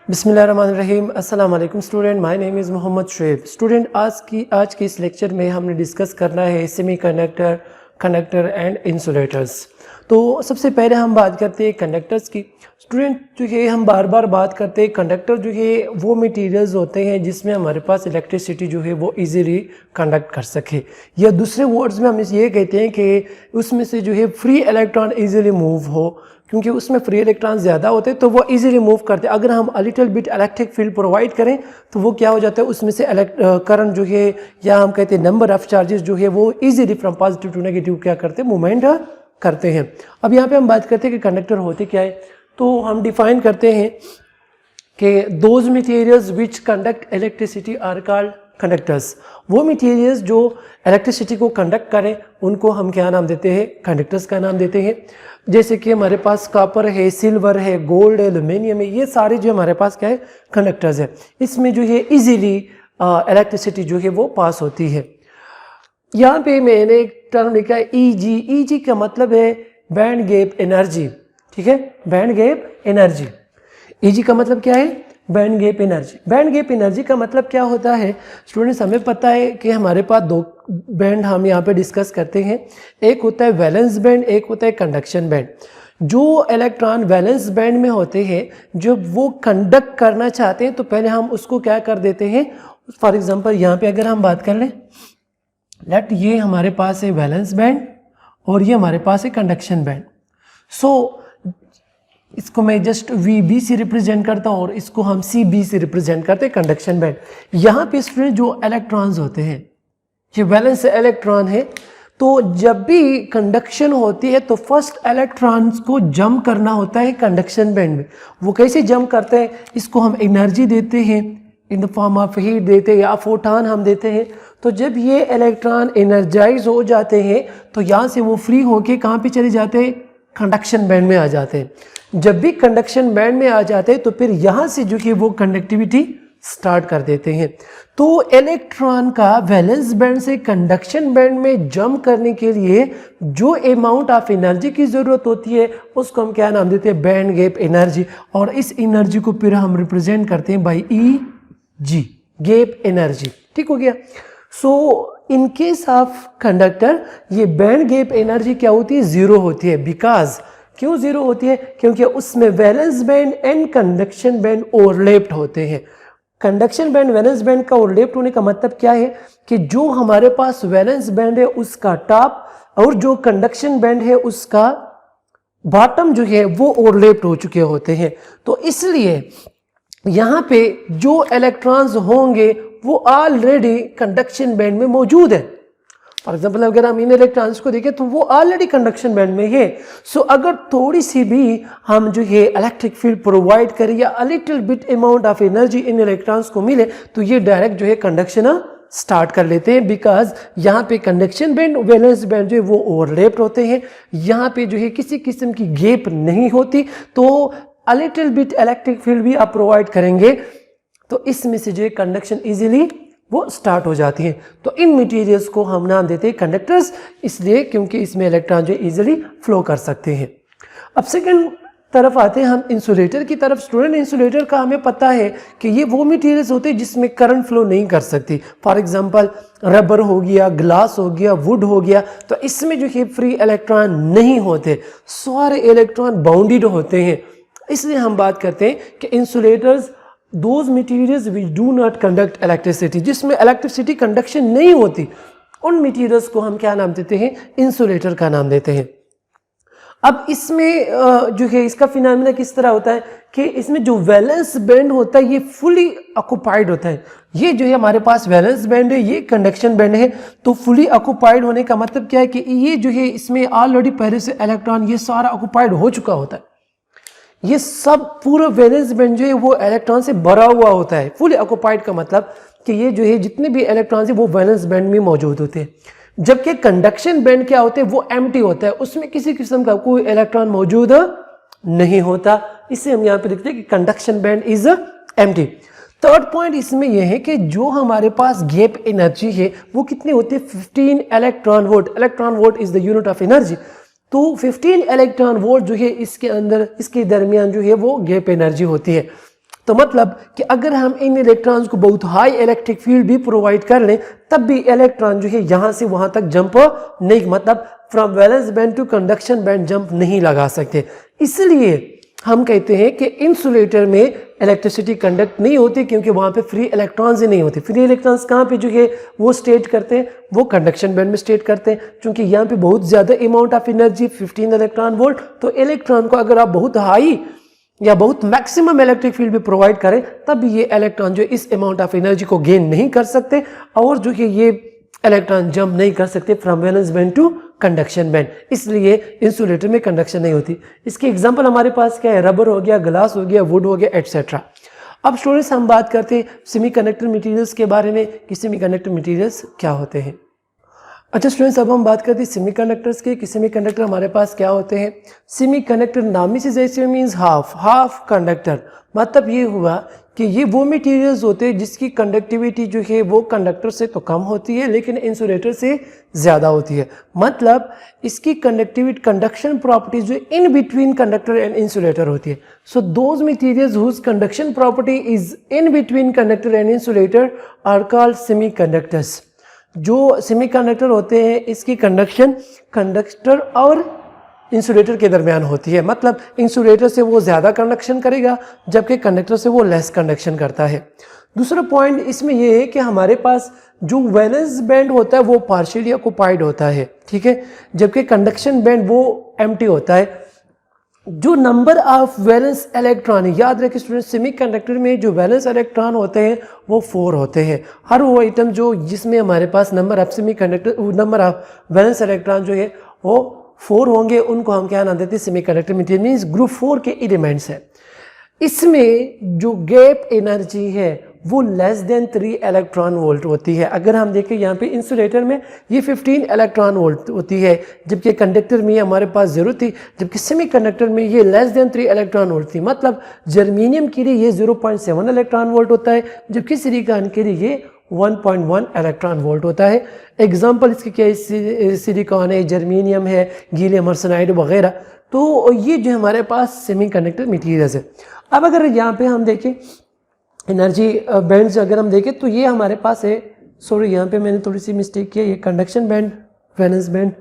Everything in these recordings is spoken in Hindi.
बिस्मिल्लाहिर्रहमानिर्रहीम। अस्सलाम वालेकुम student, my name is Mohammad Shoaib. Student, आज के इस लेक्चर में हमने डिस्कस करना है सेमीकंडक्टर, कंडक्टर एंड इंसुलेटर्स। तो सबसे पहले हम बात करते हैं कंडक्टर्स की। स्टूडेंट, जो है हम बार बार बात करते हैं कंडक्टर जो है वो मटेरियल्स होते हैं जिसमें हमारे पास इलेक्ट्रिसिटी जो है वो इजीली कंडक्ट कर सके, या दूसरे वर्ड्स में हम ये कहते हैं कि उसमें से जो है फ्री इलेक्ट्रॉन इजीली मूव हो, क्योंकि उसमें फ्री इलेक्ट्रॉन ज़्यादा होते हैं तो वो इजीली मूव करते हैं। अगर हम a little bit electric field provide करें तो वो क्या हो जाता है, उसमें से करंट जो है, या हम कहते हैं नंबर ऑफ चार्जेस जो है वो easily from positive to negative क्या करते हैं, मूवमेंट करते हैं। अब यहाँ पे हम बात करते हैं कि कंडक्टर होते क्या है, तो हम डिफाइन करते हैं कि those materials which conduct electricity are called conductors. वो मटेरियल्स जो इलेक्ट्रिसिटी को कंडक्ट करें उनको हम क्या नाम देते हैं, कंडक्टर्स का नाम देते हैं। जैसे कि हमारे पास कॉपर है, सिल्वर है, गोल्ड है, एल्यूमिनियम है, ये सारे जो हमारे पास क्या है, कंडक्टर्स है। इसमें जो है इजीली इलेक्ट्रिसिटी जो है वो पास होती है। यहाँ पे मैंने एक टर्म लिखा है ईजी। ईजी का मतलब है बैंड गैप एनर्जी, ठीक है, बैंड गैप एनर्जी। ईजी का मतलब क्या है, band gap energy. Band gap energy का मतलब क्या होता है स्टूडेंट्स, हमें पता है कि हमारे पास दो बैंड हम यहाँ पे डिस्कस करते हैं। एक होता है वैलेंस बैंड, एक होता है कंडक्शन बैंड। जो इलेक्ट्रॉन वैलेंस बैंड में होते हैं, जब वो कंडक्ट करना चाहते हैं तो पहले हम उसको क्या कर देते हैं, फॉर एग्जांपल यहाँ पे अगर हम बात कर लें, लेट ये हमारे पास है वैलेंस बैंड और ये हमारे पास है कंडक्शन बैंड। सो इसको मैं जस्ट VB से रिप्रेजेंट करता हूँ और इसको हम CB से रिप्रेजेंट करते हैं, कंडक्शन बैंड। यहाँ पे स्टूडेंट जो इलेक्ट्रॉन्स होते हैं, ये वैलेंस इलेक्ट्रॉन है, तो जब भी कंडक्शन होती है तो फर्स्ट इलेक्ट्रॉन्स को जंप करना होता है कंडक्शन बैंड में। वो कैसे जंप करते हैं, इसको हम एनर्जी देते हैं in the form of heat देते हैं या फोटॉन हम देते हैं। तो जब ये इलेक्ट्रॉन एनर्जाइज हो जाते हैं तो यहाँ से वो फ्री होके कहाँ पे चले जाते हैं, कंडक्शन बैंड में आ जाते हैं। जब भी कंडक्शन बैंड में आ जाते हैं तो फिर यहाँ से जो कि वो कंडक्टिविटी स्टार्ट कर देते हैं। तो इलेक्ट्रॉन का वैलेंस बैंड से कंडक्शन बैंड में जंप करने के लिए जो अमाउंट ऑफ एनर्जी की ज़रूरत होती है उसको हम क्या नाम देते हैं, बैंड गैप एनर्जी। और इस एनर्जी को फिर हम रिप्रेजेंट करते हैं बाई EG, गैप एनर्जी। ठीक हो गया। सो इन केस ऑफ कंडक्टर ये बैंड गैप एनर्जी क्या होती है, जीरो होती है। बिकॉज क्यों जीरो होती है, क्योंकि उसमें valence band and conduction band overlapped होते हैं। कंडक्शन बैंड वैलेंस बैंड का ओवरलैप्ड होने का मतलब क्या है कि जो हमारे पास वैलेंस बैंड है उसका टॉप और जो कंडक्शन बैंड है उसका बॉटम जो है वो ओवरलैप्ड हो चुके होते हैं। तो इसलिए यहाँ पे जो इलेक्ट्रॉन्स होंगे वो ऑलरेडी कंडक्शन बैंड में मौजूद है। फॉर एग्जाम्पल अगर हम इन इलेक्ट्रॉन्स को देखें तो वो ऑलरेडी कंडक्शन बैंड में है। सो अगर थोड़ी सी भी हम जो है इलेक्ट्रिक फील्ड प्रोवाइड करें या a little bit amount of energy in electrons को मिले तो ये डायरेक्ट जो है कंडक्शन स्टार्ट कर लेते हैं। बिकॉज यहाँ पे कंडक्शन बैंड वैलेंस बैंड जो है वो ओवरलैप्ड होते हैं, यहाँ पे जो है किसी किस्म की गैप नहीं होती। तो a little bit electric field भी आप प्रोवाइड करेंगे तो इसमें से जो है कंडक्शन इजीली वो स्टार्ट हो जाती है। तो इन मटेरियल्स को हम नाम देते हैं कंडक्टर्स, इसलिए क्योंकि इसमें इलेक्ट्रॉन जो इजीली फ्लो कर सकते हैं। अब सेकंड तरफ आते हैं हम इंसुलेटर की तरफ। स्टूडेंट, इंसुलेटर का हमें पता है कि ये वो मटेरियल्स होते हैं जिसमें करंट फ्लो नहीं कर सकती। फॉर एग्जांपल रबर हो गया, ग्लास हो गया, वुड हो गया, तो इसमें जो है फ्री इलेक्ट्रॉन नहीं होते, सारे इलेक्ट्रॉन बाउंडेड होते हैं। इसलिए हम बात करते हैं कि insulators those materials which do not conduct electricity, जिसमें इलेक्ट्रिसिटी कंडक्शन नहीं होती, उन मटेरियल्स को हम क्या नाम देते हैं, इंसुलेटर का नाम देते हैं। अब इसमें जो है इसका फिनोमेना किस तरह होता है कि इसमें जो वैलेंस बैंड होता है ये फुली ऑक्युपाइड होता है। ये जो है हमारे पास वैलेंस बैंड है, ये कंडक्शन बैंड है। तो फुली ऑक्युपाइड होने का मतलब क्या है कि ये जो है इसमें ऑलरेडी पहले से इलेक्ट्रॉन ये सारा ऑक्युपाइड हो चुका होता है। ये सब पूरा वैलेंस बैंड जो है वो इलेक्ट्रॉन से भरा हुआ होता है। फुली ऑक्युपाइड का मतलब कि ये जो है जितने भी इलेक्ट्रॉन्स है वो वैलेंस बैंड में मौजूद होते हैं। जबकि कंडक्शन बैंड क्या होते हैं, वो एम्प्टी होता है, उसमें किसी किस्म का कोई इलेक्ट्रॉन मौजूद नहीं होता। इससे हम यहाँ पे लिखते हैं कि conduction band is empty. Third point इसमें यह है कि जो हमारे पास गैप एनर्जी है वो कितनी होती है, 15 electron volt. Electron volt is the unit of energy. तो 15 इलेक्ट्रॉन वोल्ट जो है इसके अंदर, इसके दरमियान जो है वो गैप एनर्जी होती है। तो मतलब कि अगर हम इन इलेक्ट्रॉन्स को बहुत हाई इलेक्ट्रिक फील्ड भी प्रोवाइड कर लें तब भी इलेक्ट्रॉन जो है यहाँ से वहाँ तक जंप नहीं, मतलब from valence band to conduction band jump नहीं लगा सकते। इसलिए हम कहते हैं कि इंसुलेटर में इलेक्ट्रिसिटी कंडक्ट नहीं होती, क्योंकि वहाँ पे फ्री इलेक्ट्रॉन्स ही नहीं होते। फ्री इलेक्ट्रॉन्स कहाँ पे जो है वो स्टेट करते हैं, वो कंडक्शन बैंड में स्टेट करते हैं, क्योंकि यहाँ पे बहुत ज़्यादा amount of energy 15 electron volt. तो इलेक्ट्रॉन को अगर आप बहुत हाई या बहुत मैक्सिमम इलेक्ट्रिक फील्ड भी प्रोवाइड करें तब भी ये इलेक्ट्रॉन जो इस अमाउंट ऑफ एनर्जी को गेन नहीं कर सकते और जो कि ये इलेक्ट्रॉन जंप नहीं कर सकते from valence band to conduction band. इसलिए इंसुलेटर में कंडक्शन नहीं होती। इसकी एग्जांपल हमारे पास क्या है, रबर हो गया, ग्लास हो गया, वुड हो गया, एटसेट्रा। अब स्टूडेंट्स हम बात करते हैं सेमीकंडक्टर मटेरियल्स के बारे में कि सेमीकंडक्टर मटेरियल्स क्या होते हैं। अच्छा स्टूडेंट्स, अब हम बात करते हैं सेमीकंडक्टर्स के कि सेमीकंडक्टर हमारे पास क्या होते हैं। सेमीकंडक्टर नामी से जैसे मीन्स हाफ कंडक्टर, मतलब ये हुआ कि ये वो मटेरियल्स होते हैं जिसकी कंडक्टिविटी जो है वो कंडक्टर से तो कम होती है लेकिन इंसुलेटर से ज़्यादा होती है। मतलब इसकी कंडक्टिविटी कंडक्शन प्रॉपर्टीज जो in between conductor and insulator होती है। So those materials whose conduction property is in between conductor and insulator are called semiconductors. जो सेमीकंडक्टर होते हैं इसकी कंडक्शन कंडक्टर और इंसुलेटर के दरमियान होती है, मतलब इंसुलेटर से वो ज़्यादा कंडक्शन करेगा जबकि कंडक्टर से वो लेस कंडक्शन करता है। दूसरा पॉइंट इसमें ये है कि हमारे पास जो वैलेंस बैंड होता है वो पार्शियली ऑक्युपाइड होता है, ठीक है, जबकि कंडक्शन बैंड वो एम्प्टी होता है। जो नंबर ऑफ वैलेंस इलेक्ट्रॉन, याद रखें स्टूडेंट, सेमीकंडक्टर में जो वैलेंस इलेक्ट्रॉन होते हैं वो 4 होते हैं। हर वो आइटम जो जिसमें हमारे पास number of semiconductor number of valence electron जो है वो 4 होंगे, उनको हम क्या नाम देते हैं, सेमीकंडक्टर मटेरियल मींस ग्रुप 4 के एलिमेंट्स हैं। इसमें जो गैप एनर्जी है वो लेस देन 3 इलेक्ट्रॉन वोल्ट होती है। अगर हम देखें यहाँ पे इंसुलेटर में ये 15 इलेक्ट्रॉन वोल्ट होती है, जबकि कंडक्टर में हमारे पास ज़रूरत थी, जबकि सेमीकंडक्टर में ये लेस देन 3 इलेक्ट्रॉन वोल्ट थी। मतलब जर्मेनियम के लिए ये 0.7 इलेक्ट्रॉन वोल्ट होता है, जबकि सिलिकॉन के लिए ये 1.1 इलेक्ट्रॉन वोल्ट होता है। एग्जाम्पल इसके क्या है, सिलिकॉन है, जर्मेनियम है, गैलियम आर्सेनाइड वगैरह। तो ये जो हमारे पास सेमीकंडक्टर मटेरियल्स है। अब अगर यहाँ पे हम देखें एनर्जी बैंड्स अगर हम देखें तो ये हमारे पास है, सॉरी यहाँ पे मैंने थोड़ी सी मिस्टेक किया, ये कंडक्शन बैंड, वैलेंस बैंड।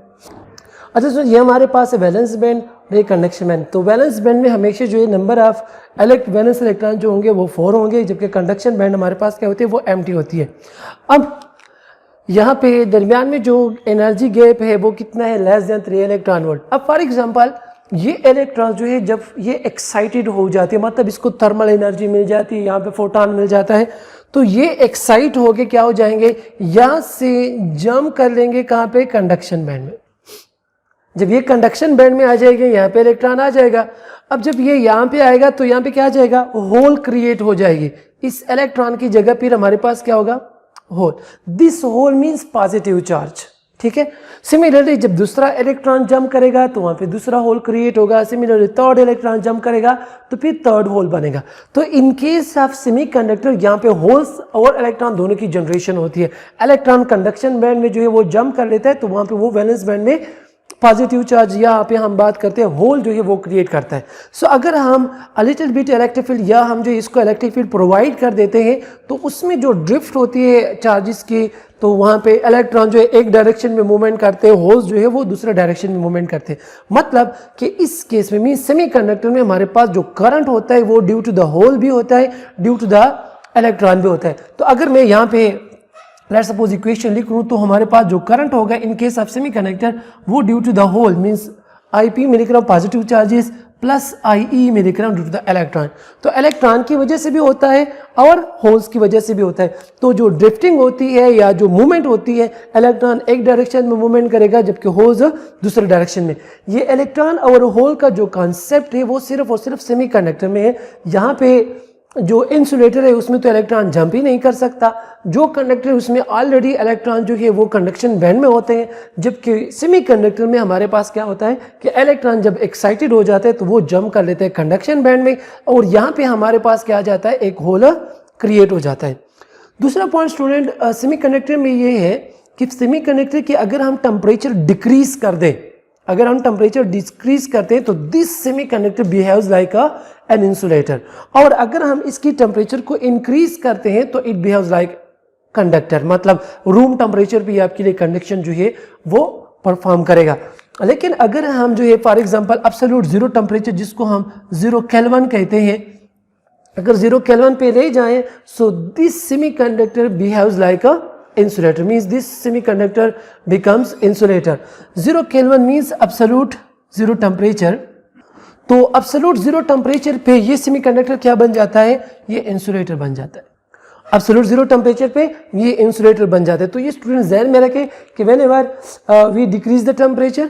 अच्छा सर, ये हमारे पास है वैलेंस बैंड और ये कंडक्शन बैंड। तो वैलेंस बैंड में हमेशा जो है नंबर ऑफ वैलेंस इलेक्ट्रॉन जो होंगे वो 4 होंगे, जबकि कंडक्शन बैंड हमारे पास क्या होती है, वो एम्प्टी होती है। अब यहाँ पे दरमियान में जो एनर्जी गैप है वो कितना है, लेस देन 3 इलेक्ट्रॉन वोल्ट। अब फॉर एग्जांपल ये इलेक्ट्रॉन जो है जब ये एक्साइटेड हो जाती है, मतलब इसको थर्मल एनर्जी मिल जाती है, यहाँ पे फोटॉन मिल जाता है, तो ये एक्साइट होके क्या हो जाएंगे, यहाँ से जंप कर लेंगे कहाँ पे, कंडक्शन बैंड में। जब ये कंडक्शन बैंड में आ जाएगा यहाँ पे इलेक्ट्रॉन आ जाएगा। अब जब ये यहाँ पे आएगा तो यहाँ पे क्या आ जाएगा, होल क्रिएट हो जाएगी। इस इलेक्ट्रॉन की जगह फिर हमारे पास क्या होगा, hole. This hole means positive charge, ठीक है। सिमिलरली जब दूसरा इलेक्ट्रॉन जंप करेगा तो वहाँ पे दूसरा होल क्रिएट होगा। सिमिलरली थर्ड इलेक्ट्रॉन जंप करेगा तो फिर थर्ड होल बनेगा। तो इन केस ऑफ सेमीकंडक्टर यहाँ पे होल्स और इलेक्ट्रॉन दोनों की जनरेशन होती है। इलेक्ट्रॉन कंडक्शन बैंड में जो है वो जंप कर लेता है तो वहाँ पे वो वैलेंस बैंड में पॉजिटिव चार्ज यहाँ पे हम बात करते हैं होल जो है वो क्रिएट करता है। सो अगर हम लिटिल बिट इलेक्ट्रिक फील्ड या हम जो इसको इलेक्ट्रिक फील्ड प्रोवाइड कर देते हैं तो उसमें जो ड्रिफ्ट होती है चार्जेस की, तो वहाँ पे इलेक्ट्रॉन जो है एक डायरेक्शन में मूवमेंट करते हैं, होल्स जो है वो दूसरा डायरेक्शन में मूवमेंट करते हैं। मतलब कि इस केस में मीन सेमीकंडक्टर में हमारे पास जो करंट होता है वो ड्यू टू द होल भी होता है, ड्यू टू द इलेक्ट्रॉन भी होता है। तो अगर मैं यहाँ पे लेट्स सपोज इक्वेशन लिख लूँ तो हमारे पास जो करंट होगा इन केस ऑफ सेमीकंडक्टर वो due to the hole means IP में लिख रहा हूँ पॉजिटिव चार्जेस प्लस IE में लिख रहा हूँ ड्यू टू द इलेक्ट्रॉन। तो इलेक्ट्रॉन की वजह से भी होता है और होल्स की वजह से भी होता है। तो जो ड्रिफ्टिंग होती है या जो मूवमेंट होती है, इलेक्ट्रॉन एक डायरेक्शन में मूवमेंट करेगा जबकि होल्स दूसरे डायरेक्शन में। ये इलेक्ट्रॉन और होल का जो कॉन्सेप्ट है वो सिर्फ और सिर्फ सेमीकंडक्टर में है। यहाँ पे जो इंसुलेटर है उसमें तो इलेक्ट्रॉन जंप ही नहीं कर सकता। जो कंडक्टर है उसमें ऑलरेडी इलेक्ट्रॉन जो है वो कंडक्शन बैंड में होते हैं, जबकि सेमीकंडक्टर में हमारे पास क्या होता है कि इलेक्ट्रॉन जब एक्साइटेड हो जाते हैं तो वो जंप कर लेते हैं कंडक्शन बैंड में और यहाँ पे हमारे पास क्या आ जाता है, एक होल क्रिएट हो जाता है। दूसरा पॉइंट स्टूडेंट सेमीकंडक्टर में ये है कि सेमीकंडक्टर की अगर हम टेम्परेचर डिक्रीज कर दें, अगर हम टेम्परेचर डिक्रीज करते हैं तो this semiconductor behaves like a an insulator. और अगर हम इसकी टेम्परेचर को इंक्रीज करते हैं तो इट बिहेव्स लाइक कंडक्टर, मतलब रूम टेम्परेचर पे आपके लिए कंडक्शन जो है वो परफॉर्म करेगा। लेकिन अगर हम जो है for example absolute zero temperature जिसको हम 0 केल्विन कहते हैं, अगर 0 केल्विन पे ले जाएं so this semiconductor behaves like a insulator, means this semiconductor becomes insulator. 0 Kelvin means absolute zero temperature. तो absolute zero temperature पे ये semiconductor क्या बन जाता है, ये insulator बन जाता है। absolute zero temperature पे ये insulator बन जाता है। तो ये स्टूडेंट ध्यान में रखें कि whenever we decrease the temperature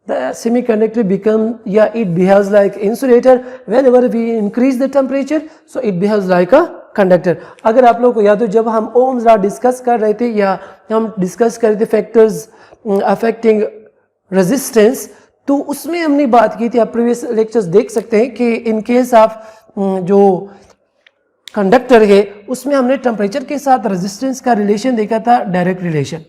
the semiconductor become it behaves like insulator, whenever we increase the temperature so it behaves like a conductor. अगर आप लोगों को याद हो जब हम ओम्स लॉ डिस्कस कर रहे थे या हम डिस्कस कर रहे थे फैक्टर्स अफेक्टिंग रेजिस्टेंस, तो उसमें हमने बात की थी, आप प्रीवियस लेक्चर्स देख सकते हैं कि इन केस ऑफ जो कंडक्टर है उसमें हमने टेम्परेचर के साथ रेजिस्टेंस का रिलेशन देखा था, डायरेक्ट रिलेशन,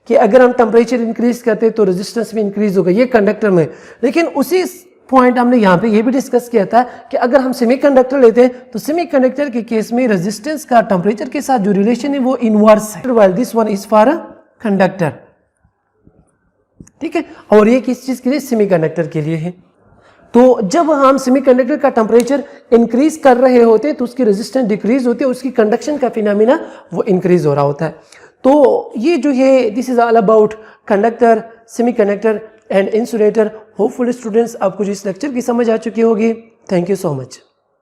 कि अगर हम टेम्परेचर इंक्रीज करते तो रेजिस्टेंस भी इंक्रीज होगा, ये कंडक्टर में। लेकिन उसी पॉइंट हमने यहाँ पे ये भी डिस्कस किया था कि अगर हम सेमीकंडक्टर लेते हैं तो सेमीकंडक्टर के केस में रेजिस्टेंस का टेम्परेचर के साथ जो रिलेशन है वो इनवर्स है, while this one is for a conductor. ठीक है, और ये किस चीज के लिए, सेमीकंडक्टर के लिए है। तो जब हम सेमीकंडक्टर का टेम्परेचर इंक्रीज कर रहे होते हैं तो उसकी रेजिस्टेंस डिक्रीज होती है, उसकी कंडक्शन का फिनोमेना वो इंक्रीज हो रहा होता है। तो ये जो है this is all about conductor, semiconductor and insulator. Hopefully students आपको इस लेक्चर की समझ आ चुकी होगी। Thank you so much.